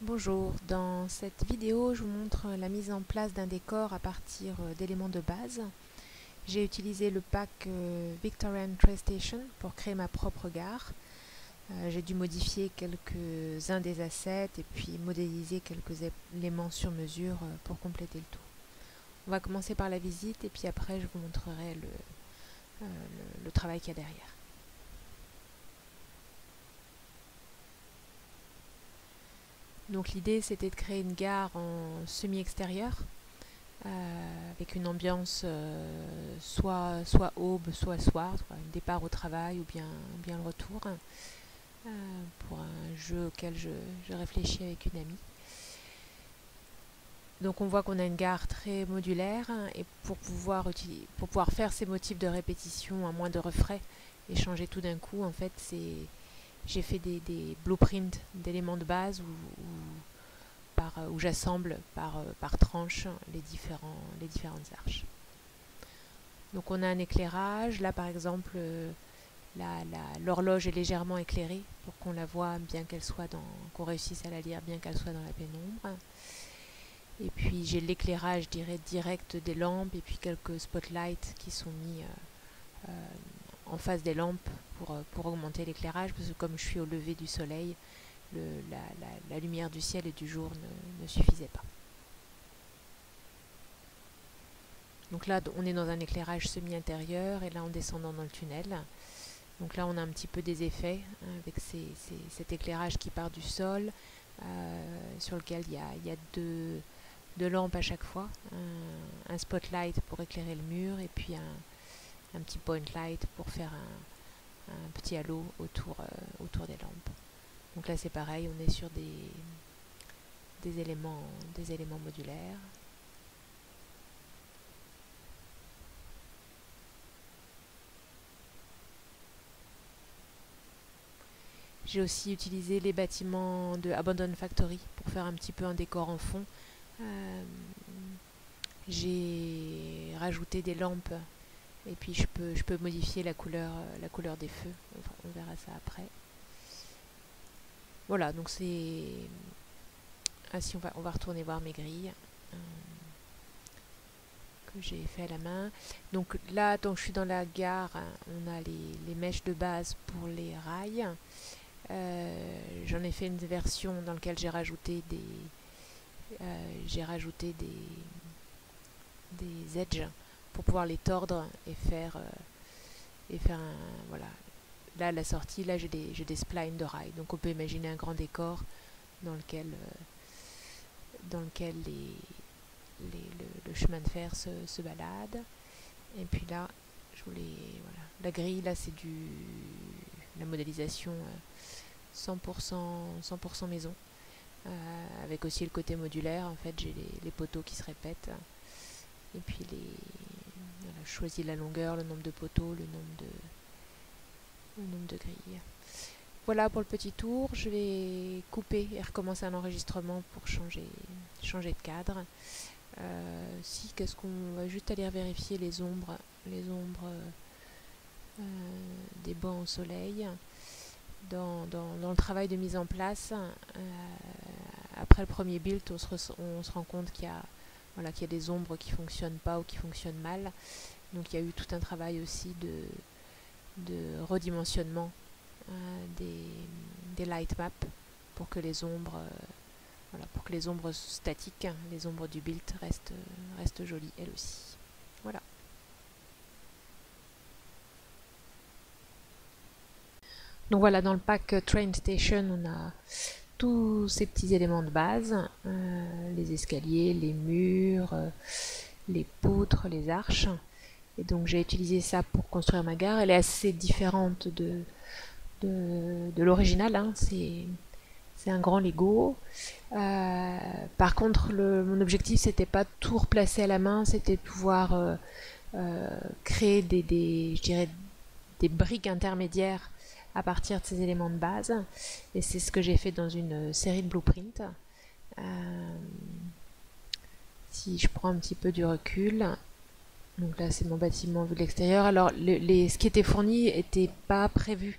Bonjour, dans cette vidéo je vous montre la mise en place d'un décor à partir d'éléments de base. J'ai utilisé le pack Victorian Train Station pour créer ma propre gare. J'ai dû modifier quelques-uns des assets et puis modéliser quelques éléments sur mesure pour compléter le tout. On va commencer par la visite et puis après je vous montrerai le travail qu'il y a derrière. Donc l'idée c'était de créer une gare en semi-extérieur avec une ambiance soit aube, soit soir, soit un départ au travail ou bien le retour, pour un jeu auquel je réfléchis avec une amie. Donc on voit qu'on a une gare très modulaire et pour pouvoir faire ces motifs de répétition à moindre frais et changer tout d'un coup, en fait j'ai fait des blueprints d'éléments de base où j'assemble par tranche les différentes arches. Donc on a un éclairage, là par exemple l'horloge est légèrement éclairée pour qu'on la voit bien qu'on réussisse à la lire bien qu'elle soit dans la pénombre. Et puis j'ai l'éclairage direct des lampes et puis quelques spotlights qui sont mis en face des lampes pour augmenter l'éclairage, parce que comme je suis au lever du soleil, la lumière du ciel et du jour ne suffisait pas. Donc là on est dans un éclairage semi-intérieur et là en descendant dans le tunnel. Donc là on a un petit peu des effets avec cet éclairage qui part du sol, sur lequel il y a deux lampes à chaque fois, un spotlight pour éclairer le mur et puis un petit point light pour faire un petit halo autour des lampes. Donc là c'est pareil, on est sur des éléments modulaires. J'ai aussi utilisé les bâtiments de Abandon Factory pour faire un petit peu un décor en fond. J'ai rajouté des lampes et puis je peux modifier la couleur des feux. On verra ça après. Voilà, donc c'est ainsi on va retourner voir mes grilles que j'ai fait à la main. Donc là, je suis dans la gare, on a les mèches de base pour les rails. J'en ai fait une version dans laquelle j'ai rajouté des edges pour pouvoir les tordre et faire un, voilà. Là, à la sortie, là j'ai des splines de rails. Donc on peut imaginer un grand décor dans lequel le chemin de fer se balade. Et puis là, voilà. La grille, là c'est la modélisation 100% maison. Avec aussi le côté modulaire, en fait j'ai les poteaux qui se répètent. Et puis voilà, je choisis la longueur, le nombre de poteaux, le nombre de grilles. Voilà pour le petit tour. Je vais couper et recommencer un enregistrement pour changer de cadre. Qu'est-ce qu'on va juste aller vérifier les ombres des bancs au soleil. Dans le travail de mise en place, après le premier build, on se rend compte qu'il y a des ombres qui ne fonctionnent pas ou qui fonctionnent mal. Donc il y a eu tout un travail aussi de redimensionnement des light maps pour que les ombres statiques, les ombres du build restent jolies elles aussi. Voilà. Donc voilà, dans le pack Train Station, on a tous ces petits éléments de base, les escaliers, les murs, les poutres, les arches. Et donc j'ai utilisé ça pour construire ma gare. Elle est assez différente de l'original, hein. C'est un grand Lego. Par contre, mon objectif c'était pas tout replacer à la main, c'était de pouvoir créer je dirais des briques intermédiaires à partir de ces éléments de base. Et c'est ce que j'ai fait dans une série de blueprints. Si je prends un petit peu du recul, donc là c'est mon bâtiment vu de l'extérieur. Alors ce qui était fourni n'était pas prévu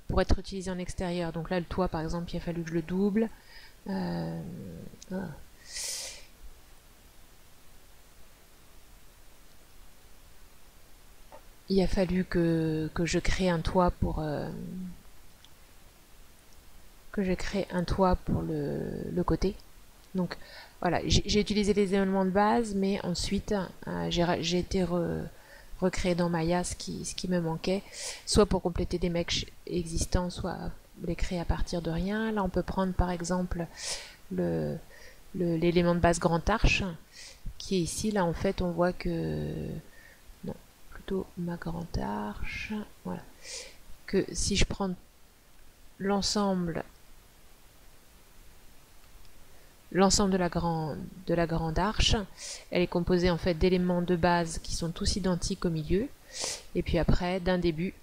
pour être utilisé en extérieur. Donc là le toit par exemple il a fallu que je le double. Ah. Il a fallu que je crée un toit pour le côté. Donc voilà, j'ai utilisé les éléments de base, mais ensuite j'ai été recréé dans Maya ce qui me manquait, soit pour compléter des mecs existants, soit les créer à partir de rien. Là, on peut prendre par exemple l'élément de base Grand Arche, qui est ici. Là, en fait, on voit que... Non, plutôt ma Grande Arche. Voilà. Que si je prends l'ensemble de la grande arche, elle est composée en fait d'éléments de base qui sont tous identiques au milieu, et puis après d'un début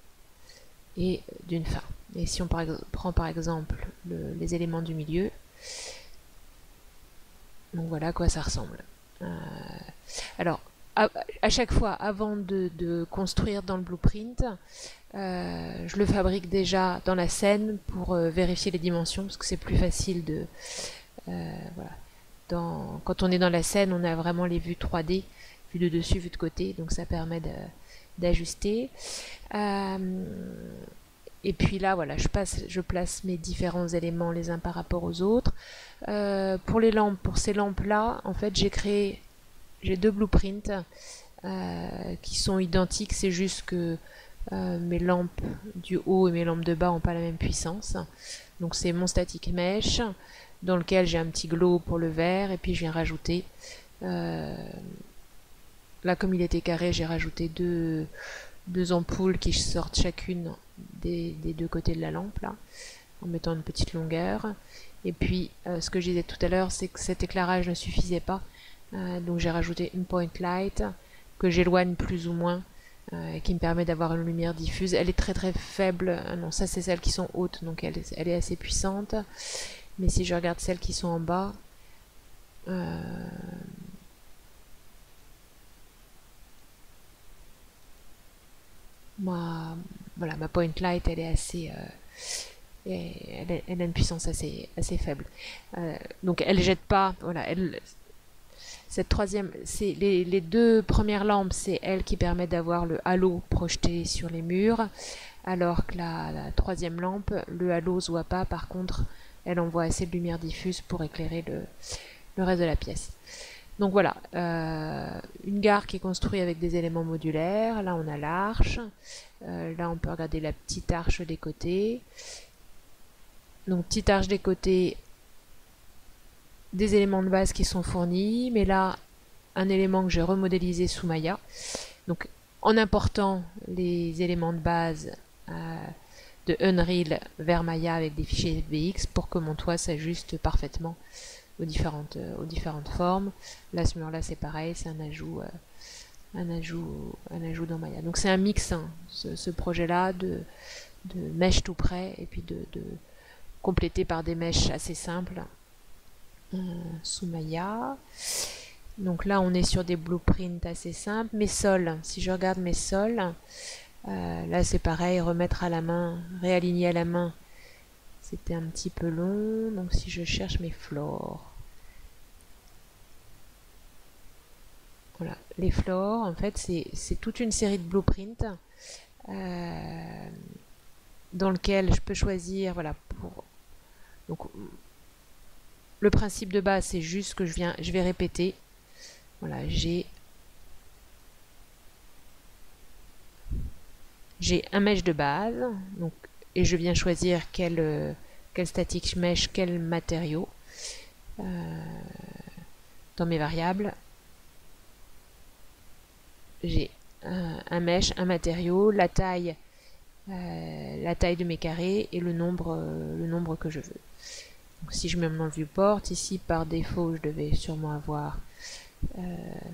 et d'une fin. Et si on prend par exemple les éléments du milieu, donc voilà à quoi ça ressemble. Alors, à chaque fois, avant de construire dans le blueprint, je le fabrique déjà dans la scène pour vérifier les dimensions, parce que c'est plus facile de... voilà. Quand on est dans la scène, on a vraiment les vues 3D, vue de dessus, vue de côté, donc ça permet d'ajuster. Et puis là, voilà, je place mes différents éléments les uns par rapport aux autres. Pour les lampes, pour ces lampes-là, en fait, j'ai 2 blueprints qui sont identiques. C'est juste que mes lampes du haut et mes lampes de bas n'ont pas la même puissance. Donc c'est mon static mesh, dans lequel j'ai un petit glow pour le vert, et puis je viens rajouter... là, comme il était carré, j'ai rajouté deux ampoules qui sortent chacune des 2 côtés de la lampe, là, en mettant une petite longueur. Et puis, ce que je disais tout à l'heure, c'est que cet éclairage ne suffisait pas. Donc j'ai rajouté une point light, que j'éloigne plus ou moins, qui me permet d'avoir une lumière diffuse. Elle est très très faible. Non, ça c'est celles qui sont hautes, donc elle est assez puissante. Mais si je regarde celles qui sont en bas, ma point light, elle est assez... elle a une puissance assez faible. Donc elle jette pas... Voilà, cette troisième... Les 2 premières lampes, c'est elle qui permet d'avoir le halo projeté sur les murs, alors que la 3e lampe, le halo ne se voit pas. Par contre, elle envoie assez de lumière diffuse pour éclairer le reste de la pièce. Donc voilà, une gare qui est construite avec des éléments modulaires. Là, on a l'arche. Là, on peut regarder la petite arche des côtés. Donc, petite arche des côtés, des éléments de base qui sont fournis. Mais là, un élément que j'ai remodélisé sous Maya. Donc, en important les éléments de base de Unreal vers Maya avec des fichiers FBX pour que mon toit s'ajuste parfaitement aux différentes formes. Là, ce mur-là, c'est pareil, c'est un ajout dans Maya. Donc c'est un mix, hein, ce projet-là, de mèches tout près, et puis de compléter par des mèches assez simples sous Maya. Donc là, on est sur des blueprints assez simples. Mes sols, si je regarde mes sols, là c'est pareil, remettre à la main, réaligner à la main, c'était un petit peu long. Donc si je cherche mes floors, voilà, les floors, en fait, c'est toute une série de blueprints dans lequel je peux choisir, voilà, donc le principe de base, c'est juste que je vais répéter. Voilà, j'ai un mesh de base, donc, et je viens choisir quel static mesh, quel matériau dans mes variables. J'ai un mesh, un matériau, la taille de mes carrés et le nombre que je veux. Donc, si je me mets dans le viewport, ici par défaut je devais sûrement avoir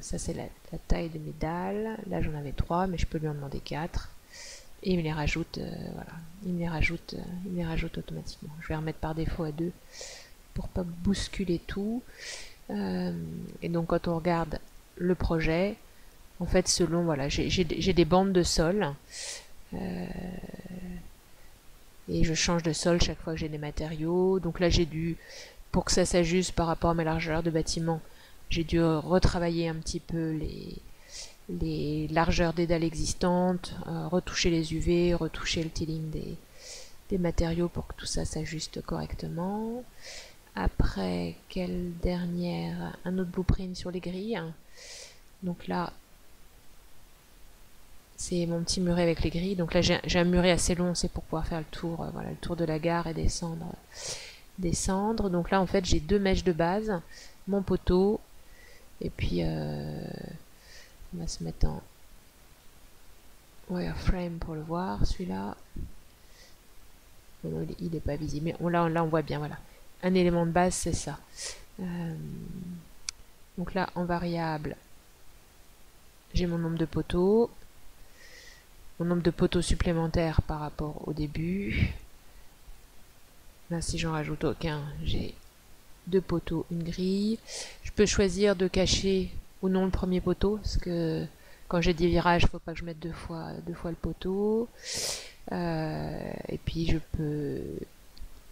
ça, c'est la taille de mes dalles. Là j'en avais 3, mais je peux lui en demander 4, et il me les rajoute, voilà, il me les rajoute automatiquement. Je vais remettre par défaut à 2 pour pas bousculer tout. Et donc quand on regarde le projet, en fait, selon, voilà, j'ai des bandes de sol, et je change de sol chaque fois que j'ai des matériaux. Donc là, j'ai dû pour que ça s'ajuste par rapport à ma largeur de bâtiment, j'ai dû retravailler un petit peu les largeurs des dalles existantes, retoucher les UV, retoucher le tiling des matériaux pour que tout ça s'ajuste correctement. Après, quelle dernière? Un autre blueprint sur les grilles. Donc là, c'est mon petit muret avec les grilles. Donc là, j'ai un muret assez long, c'est pour pouvoir faire le tour, voilà, le tour de la gare et descendre. Donc là, en fait, j'ai 2 mèches de base, mon poteau, et puis on va se mettre en wireframe pour le voir, celui-là. Bon, il n'est pas visible, mais là, on voit bien, voilà. Un élément de base, c'est ça. Donc là, en variable, j'ai mon nombre de poteaux. Mon nombre de poteaux supplémentaires par rapport au début. Là, si j'en rajoute aucun, j'ai 2 poteaux, une grille. Je peux choisir de cacher ou non le premier poteau, parce que quand j'ai des virages, il ne faut pas que je mette deux fois le poteau. Et puis je peux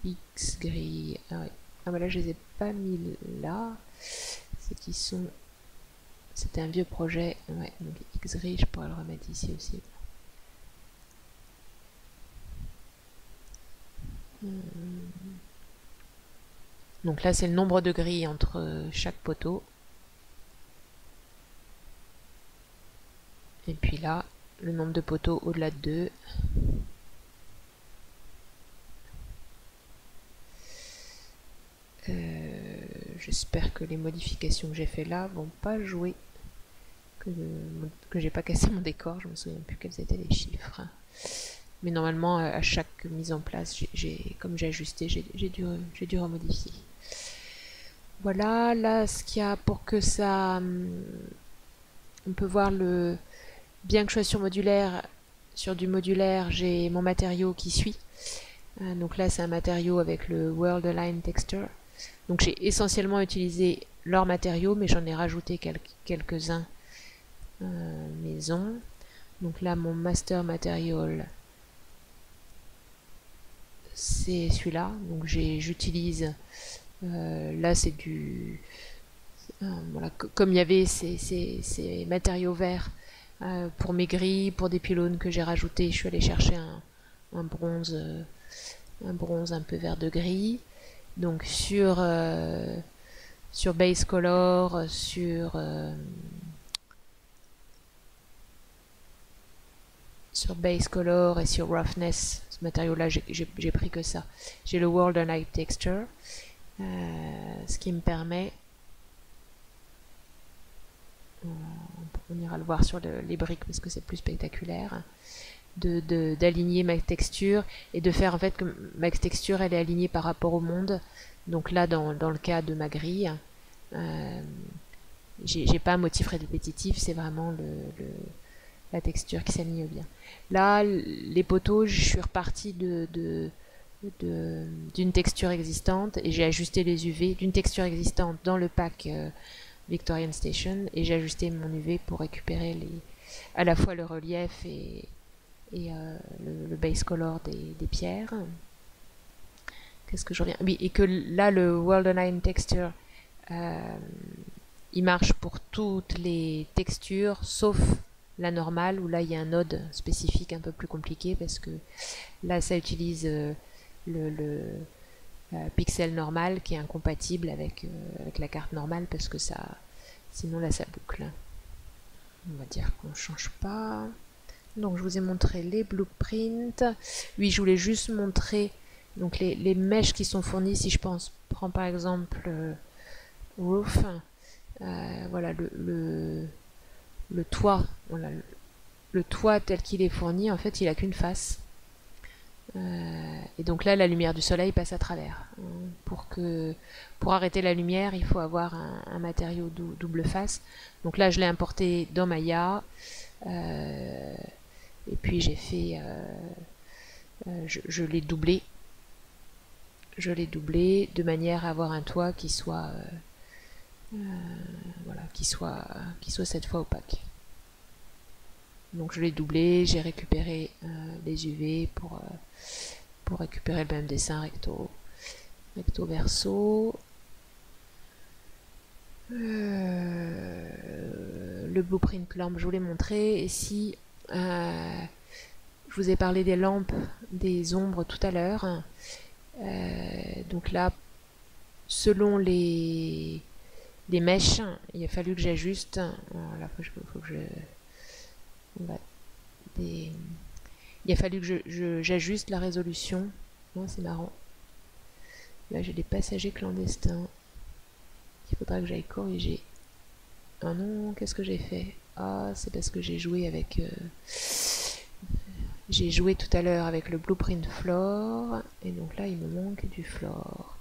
X grille. Ah ouais. Ah bah là, je les ai pas mis là. C'est qui sont. C'était un vieux projet. Ouais, donc X grille, je pourrais le remettre ici aussi. Donc là, c'est le nombre de grilles entre chaque poteau. Et puis là, le nombre de poteaux au-delà de 2. J'espère que les modifications que j'ai fait là vont pas jouer. Que j'ai pas cassé mon décor, je me souviens plus quels étaient les chiffres. Mais normalement, à chaque mise en place, comme j'ai ajusté, j'ai dû remodifier. Voilà, là, ce qu'il y a pour que ça... On peut voir bien que je sois sur du modulaire, j'ai mon matériau qui suit. Donc là, c'est un matériau avec le World Align Texture. Donc j'ai essentiellement utilisé leur matériau, mais j'en ai rajouté quelques-uns maison. Donc là, mon Master Material, c'est celui-là. Donc j'utilise... là, c'est du... voilà, comme il y avait ces matériaux verts pour mes grilles, pour des pylônes que j'ai rajoutés, je suis allée chercher un bronze un peu vert de gris. Donc sur Base Color, sur Base Color et sur Roughness, ce matériau-là, j'ai pris que ça. J'ai le World Align Texture, ce qui me permet... On ira le voir sur les briques parce que c'est plus spectaculaire, d'aligner ma texture et de faire en fait que ma texture elle est alignée par rapport au monde. Donc là, dans le cas de ma grille, j'ai pas un motif répétitif, c'est vraiment la texture qui s'aligne bien. Là, les poteaux, je suis repartie d'une texture existante et j'ai ajusté les UV d'une texture existante dans le pack Victorian Station, et j'ai ajusté mon UV pour récupérer à la fois le relief et le base color des pierres. Qu'est-ce que je reviens? Oui, et que là, le World Align Texture, il marche pour toutes les textures, sauf la normale, où là, il y a un node spécifique un peu plus compliqué, parce que là, ça utilise le pixel normal qui est incompatible avec la carte normale, parce que sinon là, ça boucle. On va dire qu'on ne change pas. Donc je vous ai montré les blueprints. Oui, je voulais juste montrer donc les mèches qui sont fournies. Si je prends par exemple roof, voilà le toit, voilà, le toit tel qu'il est fourni, en fait il a qu'une face. Et donc là, la lumière du soleil passe à travers. Pour arrêter la lumière, il faut avoir un matériau double face. Donc là, je l'ai importé dans Maya. Et puis j'ai fait... je l'ai doublé. Je l'ai doublé de manière à avoir un toit qui soit... voilà, qui soit cette fois opaque. Donc je l'ai doublé, j'ai récupéré les UV pour récupérer le même dessin recto verso. Le blueprint lampe, je vous l'ai montré. Et si je vous ai parlé des lampes, des ombres tout à l'heure, donc là, selon les mèches, il a fallu que j'ajuste. Là, faut que je il a fallu que j'ajuste la résolution. Non, c'est marrant. Là, j'ai des passagers clandestins. Il faudra que j'aille corriger. Ah non, qu'est-ce que j'ai fait? Ah, c'est parce que j'ai joué avec... j'ai joué tout à l'heure avec le blueprint floor. Et donc là, il me manque du floor.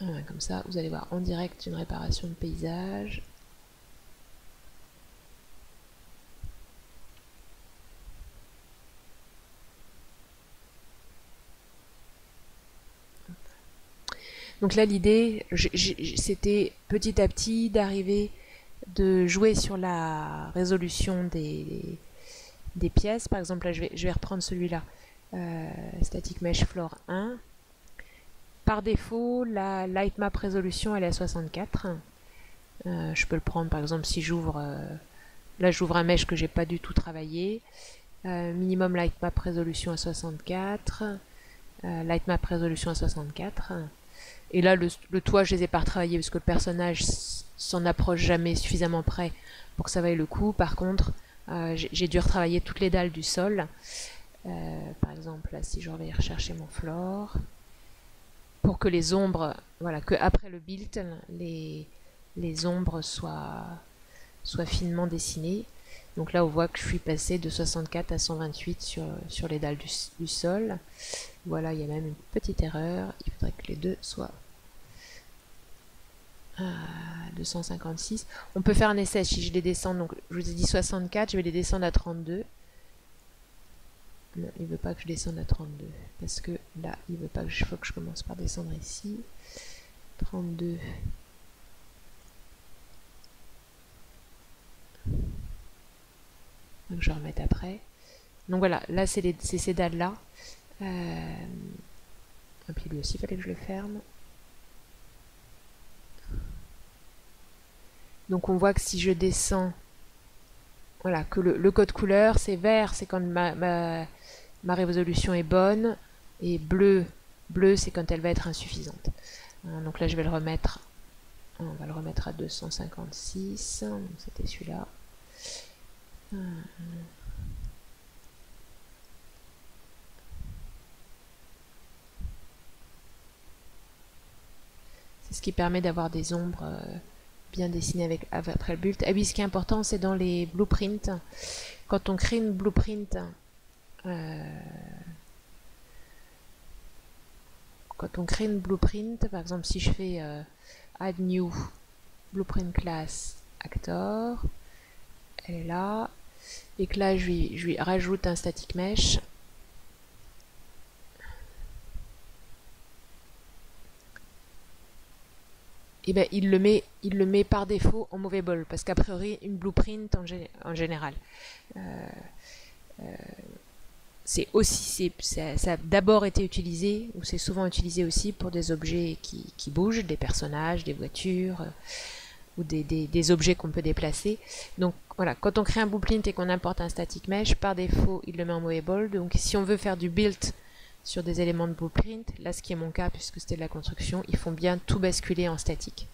Ah, comme ça, vous allez voir en direct une réparation de paysage. Donc là, l'idée, c'était petit à petit d'arriver, de jouer sur la résolution des pièces. Par exemple, là, je vais reprendre celui-là, Static Mesh Floor 1. Par défaut, la Lightmap résolution, elle est à 64. Je peux le prendre, par exemple, si j'ouvre... là, j'ouvre un mesh que j'ai pas du tout travaillé. Minimum Lightmap résolution à 64. Lightmap résolution à 64. Et là, le toit, je les ai pas retravaillés parce que le personnage s'en approche jamais suffisamment près pour que ça vaille le coup. Par contre, j'ai dû retravailler toutes les dalles du sol. Par exemple, là, si je vais rechercher mon floor, pour que les ombres, voilà, que après le build, les ombres soient finement dessinées. Donc là, on voit que je suis passé de 64 à 128 sur les dalles du sol. Voilà, il y a même une petite erreur. Il faudrait que les deux soient à 256. On peut faire un essai si je les descends. Donc, je vous ai dit 64, je vais les descendre à 32. Non, il ne veut pas que je descende à 32. Parce que là, il veut pas que faut que je commence par descendre ici. 32. Donc, je vais remettre après. Donc voilà, là, c'est ces dalles-là. Et puis lui aussi, il fallait que je le ferme. Donc on voit que si je descends, voilà, que le code couleur, c'est vert, c'est quand ma résolution est bonne, et bleu, c'est quand elle va être insuffisante. Donc là, je vais le remettre, on va le remettre à 256, c'était celui-là. C'est ce qui permet d'avoir des ombres bien dessinées après le build. Ah oui, ce qui est important, c'est dans les blueprints. Quand on crée une blueprint, par exemple, si je fais Add New Blueprint Class Actor, elle est là, et que là, je lui rajoute un Static Mesh. Et ben, il le met par défaut en movable, parce qu'a priori, une blueprint en général, ça a d'abord été utilisé, ou c'est souvent utilisé aussi pour des objets qui bougent, des personnages, des voitures, ou des objets qu'on peut déplacer. Donc voilà, quand on crée un blueprint et qu'on importe un static mesh, par défaut, il le met en movable. Donc si on veut faire du build sur des éléments de blueprint, là ce qui est mon cas puisque c'était de la construction, ils font bien tout basculer en statique.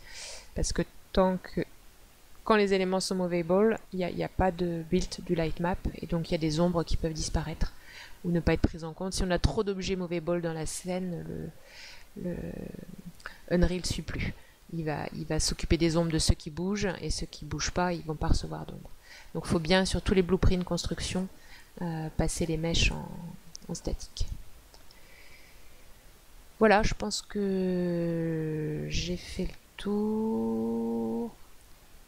Parce que quand les éléments sont movable, il n'y a pas de build du lightmap, et donc il y a des ombres qui peuvent disparaître ou ne pas être prises en compte. Si on a trop d'objets movable dans la scène, le Unreal ne suit plus. Il va s'occuper des ombres de ceux qui bougent, et ceux qui ne bougent pas, ils ne vont pas recevoir d'ombre. Donc il faut bien, sur tous les blueprints construction, passer les mèches en statique. Voilà, je pense que j'ai fait le tour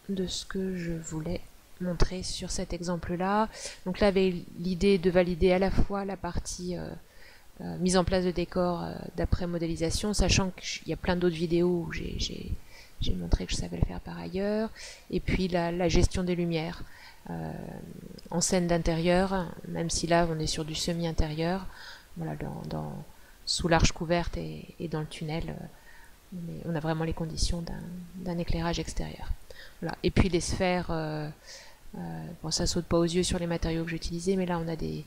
de ce que je voulais montrer sur cet exemple-là. Donc là, avec l'idée de valider à la fois la partie mise en place de décor d'après modélisation, sachant qu'il y a plein d'autres vidéos où j'ai montré que je savais le faire par ailleurs, et puis la gestion des lumières en scène d'intérieur, même si là on est sur du semi-intérieur, voilà, sous l'arche couverte et dans le tunnel, mais on a vraiment les conditions d'un éclairage extérieur. Voilà. Et puis les sphères, bon, ça saute pas aux yeux sur les matériaux que j'ai utilisés, mais là on a des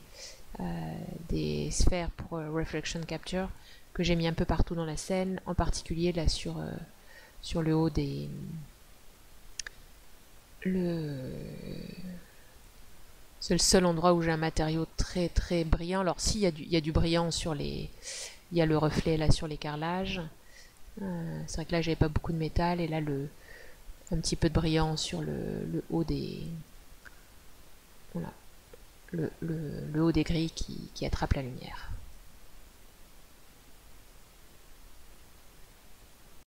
sphères pour reflection capture que j'ai mis un peu partout dans la scène, en particulier là sur le haut des c'est le seul endroit où j'ai un matériau très très brillant. Alors si, il y a du brillant sur les, il y a le reflet là sur les carrelages. C'est vrai que là j'avais pas beaucoup de métal, et là un petit peu de brillant sur le haut des, voilà, le haut des grilles qui attrape la lumière.